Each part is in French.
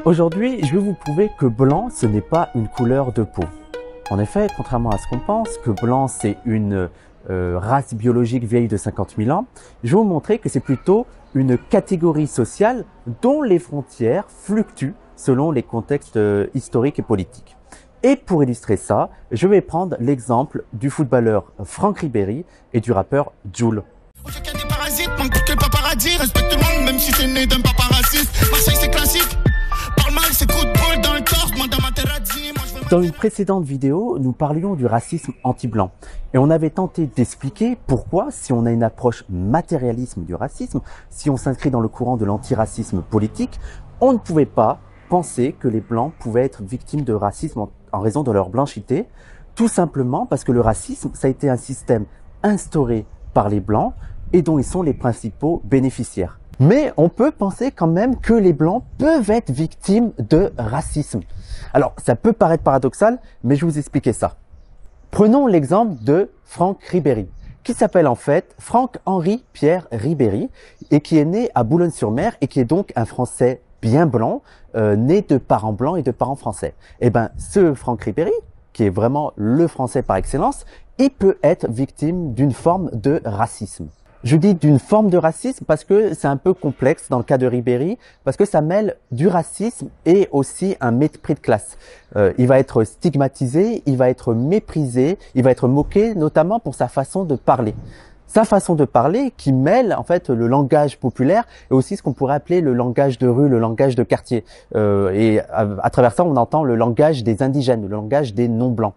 Aujourd'hui, je vais vous prouver que blanc, ce n'est pas une couleur de peau. En effet, contrairement à ce qu'on pense, que blanc, c'est une race biologique vieille de 50 000 ans, je vais vous montrer que c'est plutôt une catégorie sociale dont les frontières fluctuent selon les contextes historiques et politiques. Et pour illustrer ça, je vais prendre l'exemple du footballeur Franck Ribéry et du rappeur Jul. Dans une précédente vidéo, nous parlions du racisme anti-blanc et on avait tenté d'expliquer pourquoi, si on a une approche matérialisme du racisme, si on s'inscrit dans le courant de l'antiracisme politique, on ne pouvait pas penser que les blancs pouvaient être victimes de racisme en raison de leur blanchité, tout simplement parce que le racisme, ça a été un système instauré par les blancs et dont ils sont les principaux bénéficiaires. Mais on peut penser quand même que les blancs peuvent être victimes de racisme. Alors, ça peut paraître paradoxal, mais je vais vous expliquer ça. Prenons l'exemple de Franck Ribéry, qui s'appelle en fait Franck-Henri Pierre Ribéry, et qui est né à Boulogne-sur-Mer, et qui est donc un Français bien blanc, né de parents blancs et de parents français. Et ben, ce Franck Ribéry, qui est vraiment le Français par excellence, il peut être victime d'une forme de racisme. Je dis d'une forme de racisme parce que c'est un peu complexe dans le cas de Ribéry, parce que ça mêle du racisme et aussi un mépris de classe. Il va être stigmatisé, il va être méprisé, il va être moqué, notamment pour sa façon de parler. Sa façon de parler qui mêle en fait le langage populaire et aussi ce qu'on pourrait appeler le langage de rue, le langage de quartier. Et à travers ça, on entend le langage des indigènes, le langage des non-blancs.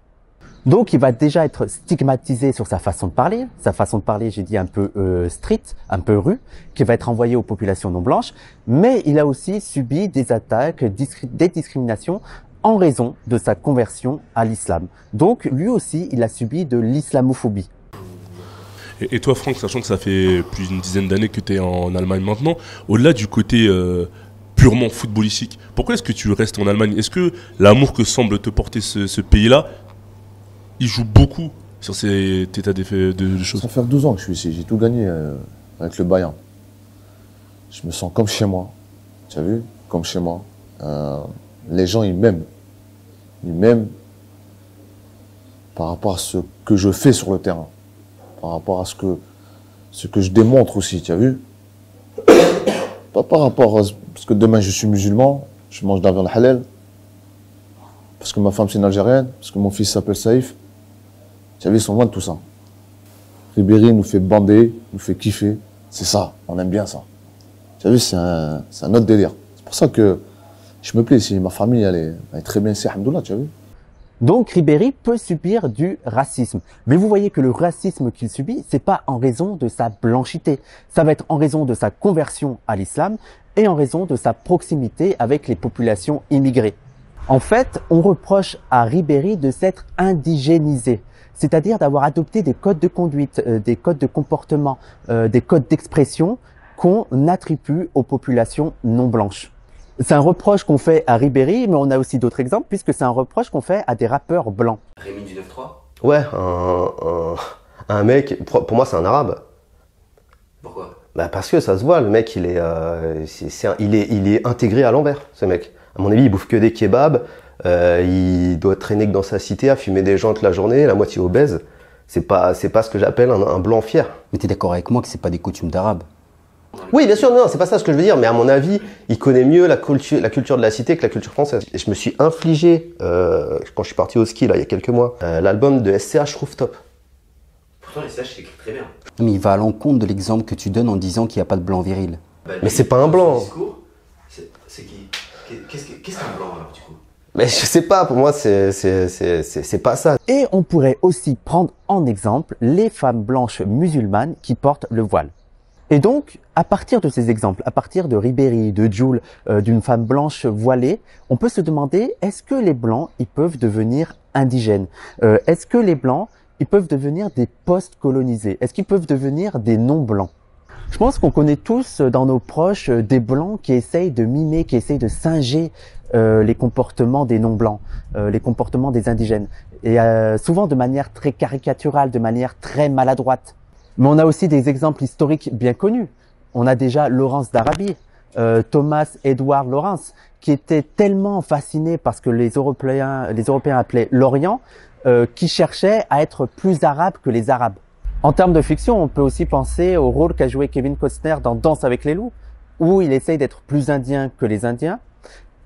Donc, il va déjà être stigmatisé sur sa façon de parler. Sa façon de parler, j'ai dit un peu street, un peu rue, qui va être envoyée aux populations non blanches. Mais il a aussi subi des attaques, des discriminations en raison de sa conversion à l'islam. Donc, lui aussi, il a subi de l'islamophobie. Et toi, Franck, sachant que ça fait plus d'une dizaine d'années que tu es en Allemagne maintenant, au-delà du côté purement footballistique, pourquoi est-ce que tu restes en Allemagne? Est-ce que l'amour que semble te porter ce pays-là, il joue beaucoup sur cet état de choses? Ça fait 12 ans que je suis ici, j'ai tout gagné avec le Bayern. Je me sens comme chez moi, tu as vu? Comme chez moi. Les gens, ils m'aiment. Ils m'aiment par rapport à ce que je fais sur le terrain. Par rapport à ce que je démontre aussi, tu as vu? Pas par rapport à... Parce que demain, je suis musulman, je mange de la viande halal. Parce que ma femme, c'est une Algérienne. Parce que mon fils s'appelle Saïf. Tu as vu, ils sont loin de tout ça. Ribéry nous fait bander, nous fait kiffer. C'est ça, on aime bien ça. Tu as vu, c'est un autre délire. C'est pour ça que je me plais ici. Ma famille, elle est très bien ici, alhamdoulilah, tu as vu. Donc Ribéry peut subir du racisme. Mais vous voyez que le racisme qu'il subit, c'est pas en raison de sa blanchité. Ça va être en raison de sa conversion à l'islam et en raison de sa proximité avec les populations immigrées. En fait, on reproche à Ribéry de s'être indigénisé, c'est-à-dire d'avoir adopté des codes de conduite, des codes de comportement, des codes d'expression qu'on attribue aux populations non blanches. C'est un reproche qu'on fait à Ribéry, mais on a aussi d'autres exemples, puisque c'est un reproche qu'on fait à des rappeurs blancs. Rémi du 9-3 ? Ouais, un mec, pour moi c'est un arabe. Pourquoi ? Bah parce que ça se voit, le mec il est intégré à l'envers, ce mec. À mon avis, il bouffe que des kebabs, il doit traîner que dans sa cité à fumer des joints toute la journée, la moitié obèse. C'est pas ce que j'appelle un blanc fier. Mais t'es d'accord avec moi que c'est pas des coutumes d'arabes? Oui, bien sûr, non, c'est pas ça ce que je veux dire, mais à mon avis, il connaît mieux la culture de la cité que la culture française. Et je me suis infligé, quand je suis parti au ski, là, il y a quelques mois, l'album de SCH Rooftop. Pourtant, les SCH s'écrit très bien. Mais il va à l'encontre de l'exemple que tu donnes en disant qu'il n'y a pas de blanc viril. Bah, mais c'est pas un blanc. C'est qui? Qu'est-ce qu'un blanc, alors, du coup? Mais je sais pas, pour moi, c'est pas ça. Et on pourrait aussi prendre en exemple les femmes blanches musulmanes qui portent le voile. Et donc, à partir de ces exemples, à partir de Ribéry, de Jul, d'une femme blanche voilée, on peut se demander, est-ce que les blancs, ils peuvent devenir indigènes? Est-ce que les blancs, ils peuvent devenir des post-colonisés? Est-ce qu'ils peuvent devenir des non-blancs? Je pense qu'on connaît tous dans nos proches des blancs qui essayent de mimer, qui essayent de singer les comportements des non-blancs, les comportements des indigènes. Et souvent de manière très caricaturale, de manière très maladroite. Mais on a aussi des exemples historiques bien connus. On a déjà Laurence d'Arabie. Thomas Edward Lawrence, qui était tellement fasciné par ce que les Européens appelaient l'Orient, qui cherchait à être plus arabe que les Arabes. En termes de fiction, on peut aussi penser au rôle qu'a joué Kevin Costner dans Danse avec les loups, où il essaye d'être plus indien que les Indiens.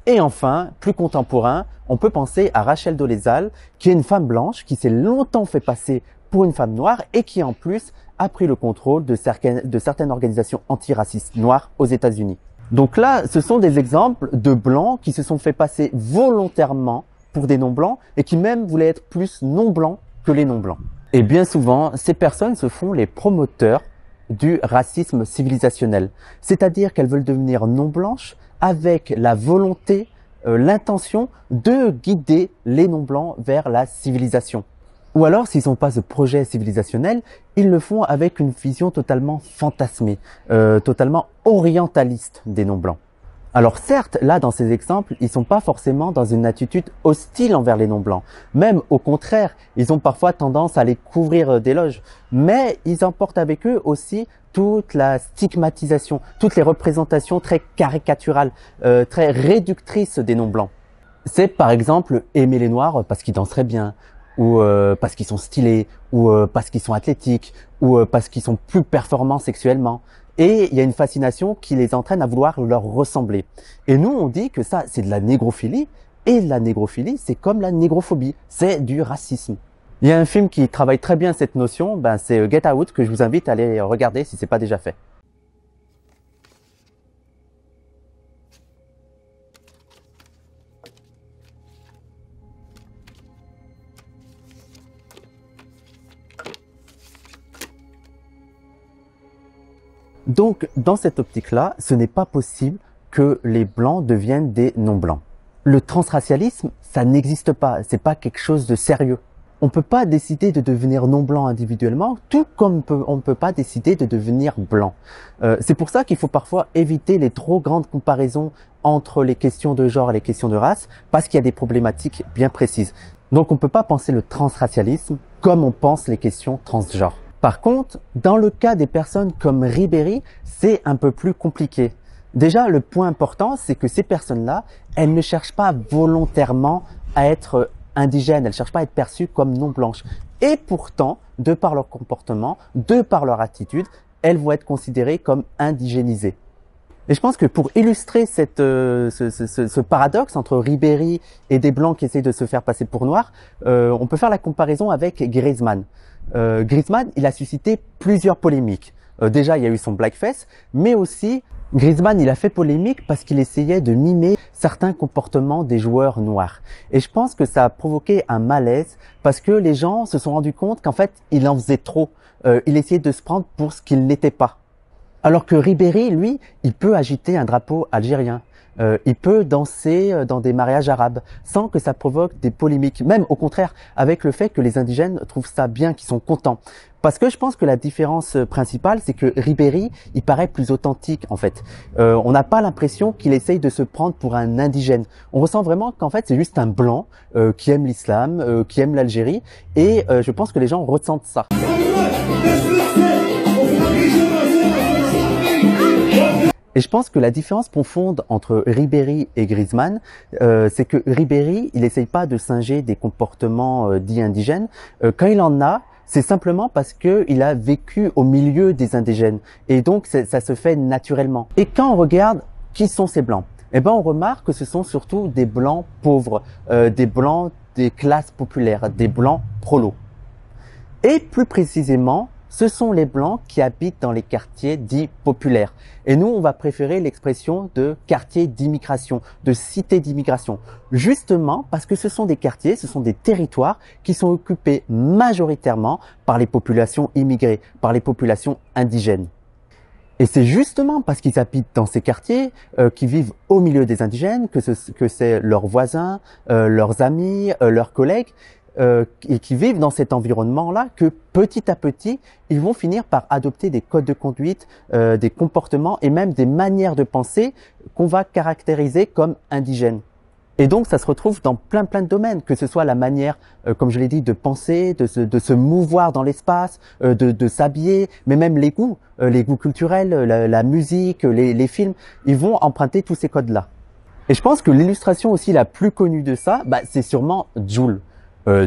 Et enfin, plus contemporain, on peut penser à Rachel Dolezal, qui est une femme blanche qui s'est longtemps fait passer pour une femme noire et qui en plus a pris le contrôle de certaines organisations antiracistes noires aux États-Unis. Donc là, ce sont des exemples de blancs qui se sont fait passer volontairement pour des non-blancs et qui même voulaient être plus non-blancs que les non-blancs. Et bien souvent, ces personnes se font les promoteurs du racisme civilisationnel. C'est-à-dire qu'elles veulent devenir non-blanches avec la volonté, l'intention de guider les non-blancs vers la civilisation. Ou alors, s'ils n'ont pas ce projet civilisationnel, ils le font avec une vision totalement fantasmée, totalement orientaliste des non-blancs. Alors certes, là, dans ces exemples, ils sont pas forcément dans une attitude hostile envers les non-blancs. Même au contraire, ils ont parfois tendance à les couvrir d'éloges. Mais ils emportent avec eux aussi toute la stigmatisation, toutes les représentations très caricaturales, très réductrices des non-blancs. C'est par exemple aimer les noirs parce qu'ils danseraient bien, ou parce qu'ils sont stylés, ou parce qu'ils sont athlétiques, ou parce qu'ils sont plus performants sexuellement. Et il y a une fascination qui les entraîne à vouloir leur ressembler. Et nous, on dit que ça, c'est de la négrophilie. Et la négrophilie, c'est comme la négrophobie. C'est du racisme. Il y a un film qui travaille très bien cette notion, c'est Get Out, que je vous invite à aller regarder si c'est pas déjà fait. Donc, dans cette optique-là, ce n'est pas possible que les blancs deviennent des non-blancs. Le transracialisme, ça n'existe pas. C'est pas quelque chose de sérieux. On peut pas décider de devenir non-blanc individuellement, tout comme on ne peut pas décider de devenir blanc. C'est pour ça qu'il faut parfois éviter les trop grandes comparaisons entre les questions de genre et les questions de race, parce qu'il y a des problématiques bien précises. Donc, on peut pas penser le transracialisme comme on pense les questions transgenres. Par contre, dans le cas des personnes comme Ribéry, c'est un peu plus compliqué. Déjà, le point important, c'est que ces personnes-là, elles ne cherchent pas volontairement à être indigènes, elles ne cherchent pas à être perçues comme non blanches. Et pourtant, de par leur comportement, de par leur attitude, elles vont être considérées comme indigénisées. Et je pense que pour illustrer ce paradoxe entre Ribéry et des blancs qui essayent de se faire passer pour noirs, on peut faire la comparaison avec Griezmann. Griezmann, il a suscité plusieurs polémiques. Déjà, il y a eu son blackface, mais aussi Griezmann, il a fait polémique parce qu'il essayait de mimer certains comportements des joueurs noirs. Et je pense que ça a provoqué un malaise parce que les gens se sont rendus compte qu'en fait, il en faisait trop. Il essayait de se prendre pour ce qu'il n'était pas. Alors que Ribéry, lui, il peut agiter un drapeau algérien. Il peut danser dans des mariages arabes sans que ça provoque des polémiques. Même au contraire, avec le fait que les indigènes trouvent ça bien, qu'ils sont contents. Parce que je pense que la différence principale, c'est que Ribéry, il paraît plus authentique en fait. On n'a pas l'impression qu'il essaye de se prendre pour un indigène. On ressent vraiment qu'en fait, c'est juste un blanc qui aime l'islam, qui aime l'Algérie. Et je pense que les gens ressentent ça. Et je pense que la différence profonde entre Ribéry et Griezmann, c'est que Ribéry, il essaye pas de singer des comportements dits indigènes. Quand il en a, c'est simplement parce que il a vécu au milieu des indigènes. Et donc, ça se fait naturellement. Et quand on regarde qui sont ces blancs, eh ben, on remarque que ce sont surtout des blancs pauvres, des blancs des classes populaires, des blancs prolos. Et plus précisément, ce sont les blancs qui habitent dans les quartiers dits populaires. Et nous, on va préférer l'expression de quartier d'immigration, de cité d'immigration. Justement parce que ce sont des quartiers, ce sont des territoires qui sont occupés majoritairement par les populations immigrées, par les populations indigènes. Et c'est justement parce qu'ils habitent dans ces quartiers, qui vivent au milieu des indigènes, que c'est leurs voisins, leurs amis, leurs collègues, et qui vivent dans cet environnement-là, que petit à petit, ils vont finir par adopter des codes de conduite, des comportements et même des manières de penser qu'on va caractériser comme indigènes. Et donc, ça se retrouve dans plein de domaines, que ce soit la manière, comme je l'ai dit, de penser, de se mouvoir dans l'espace, de s'habiller, mais même les goûts culturels, la musique, les films, ils vont emprunter tous ces codes-là. Et je pense que l'illustration aussi la plus connue de ça, c'est sûrement Jul.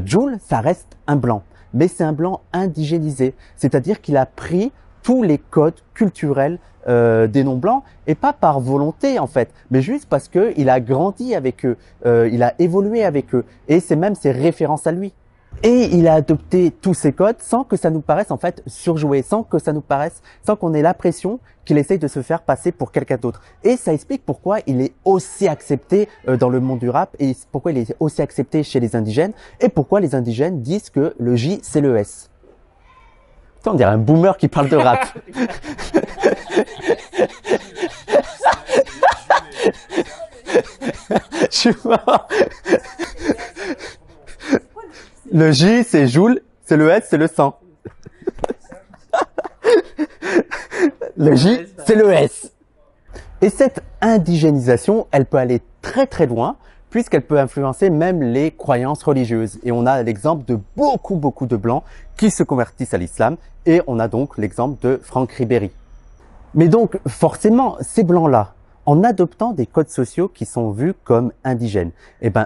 Jul, ça reste un blanc, mais c'est un blanc indigénisé, c'est-à-dire qu'il a pris tous les codes culturels des non-blancs, et pas par volonté en fait, mais juste parce que il a grandi avec eux, il a évolué avec eux, et c'est même ses références à lui. Et il a adopté tous ces codes sans que ça nous paraisse en fait surjoué, sans qu'on ait l'impression qu'il essaye de se faire passer pour quelqu'un d'autre. Et ça explique pourquoi il est aussi accepté dans le monde du rap, et pourquoi il est aussi accepté chez les indigènes, et pourquoi les indigènes disent que le J c'est le S. Putain, on dirait un boomer qui parle de rap. Je suis mort. Le J, c'est Joule, c'est le S, c'est le sang. Le J, c'est le S. Et cette indigénisation, elle peut aller très loin, puisqu'elle peut influencer même les croyances religieuses. Et on a l'exemple de beaucoup de blancs qui se convertissent à l'islam, et on a donc l'exemple de Franck Ribéry. Mais donc, forcément, ces blancs-là, en adoptant des codes sociaux qui sont vus comme indigènes,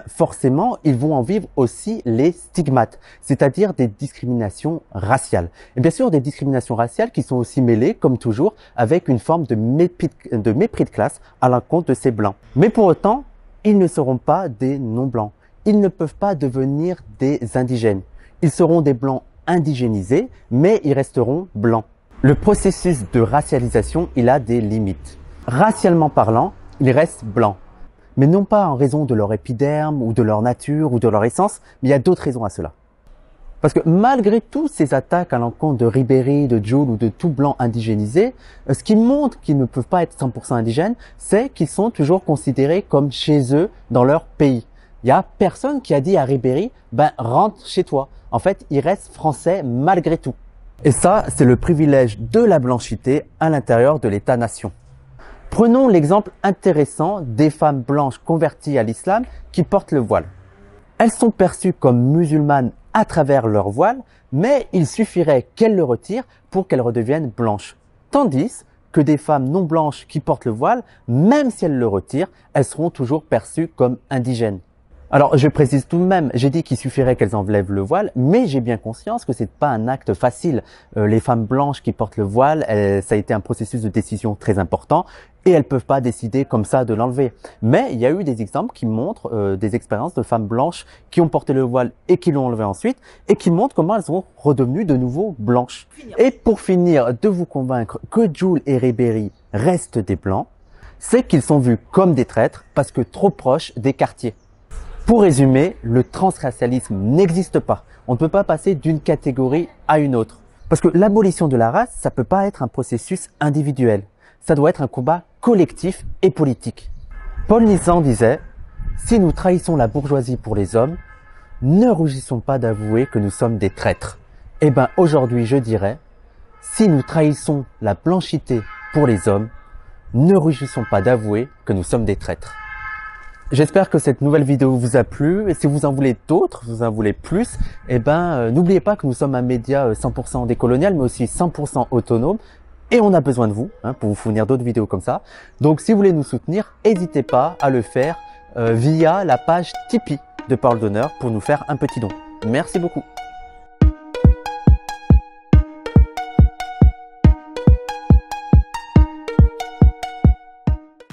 forcément, ils vont en vivre aussi les stigmates, c'est-à-dire des discriminations raciales. Et bien sûr, des discriminations raciales qui sont aussi mêlées, comme toujours, avec une forme de mépris de classe à l'encontre de ces blancs. Mais pour autant, ils ne seront pas des non-blancs. Ils ne peuvent pas devenir des indigènes. Ils seront des blancs indigénisés, mais ils resteront blancs. Le processus de racialisation, il a des limites. Racialement parlant, ils restent blancs. Mais non pas en raison de leur épiderme, ou de leur nature, ou de leur essence, mais il y a d'autres raisons à cela. Parce que malgré toutes ces attaques à l'encontre de Ribéry, de Jul ou de tout blanc indigénisé, ce qui montre qu'ils ne peuvent pas être 100% indigènes, c'est qu'ils sont toujours considérés comme chez eux, dans leur pays. Il n'y a personne qui a dit à Ribéry, rentre chez toi. En fait, il reste français malgré tout. Et ça, c'est le privilège de la blanchité à l'intérieur de l'État-nation. Prenons l'exemple intéressant des femmes blanches converties à l'islam qui portent le voile. Elles sont perçues comme musulmanes à travers leur voile, mais il suffirait qu'elles le retirent pour qu'elles redeviennent blanches. Tandis que des femmes non blanches qui portent le voile, même si elles le retirent, elles seront toujours perçues comme indigènes. Alors, je précise tout de même, j'ai dit qu'il suffirait qu'elles enlèvent le voile, mais j'ai bien conscience que c'est pas un acte facile. Les femmes blanches qui portent le voile, ça a été un processus de décision très important, et elles peuvent pas décider comme ça de l'enlever. Mais il y a eu des exemples qui montrent des expériences de femmes blanches qui ont porté le voile et qui l'ont enlevé ensuite, et qui montrent comment elles sont redevenues de nouveau blanches. Et pour finir de vous convaincre que Jul et Ribéry restent des blancs, c'est qu'ils sont vus comme des traîtres parce que trop proches des quartiers. Pour résumer, le transracialisme n'existe pas. On ne peut pas passer d'une catégorie à une autre. Parce que l'abolition de la race, ça peut pas être un processus individuel. Ça doit être un combat collectif et politique. Paul Nizan disait « Si nous trahissons la bourgeoisie pour les hommes, ne rougissons pas d'avouer que nous sommes des traîtres. » Eh ben aujourd'hui, je dirais « Si nous trahissons la blanchité pour les hommes, ne rougissons pas d'avouer que nous sommes des traîtres. » J'espère que cette nouvelle vidéo vous a plu, et si vous en voulez d'autres, vous en voulez plus, n'oubliez pas que nous sommes un média 100% décolonial, mais aussi 100% autonome, et on a besoin de vous pour vous fournir d'autres vidéos comme ça. Donc si vous voulez nous soutenir, n'hésitez pas à le faire via la page Tipeee de Parole d'Honneur pour nous faire un petit don. Merci beaucoup.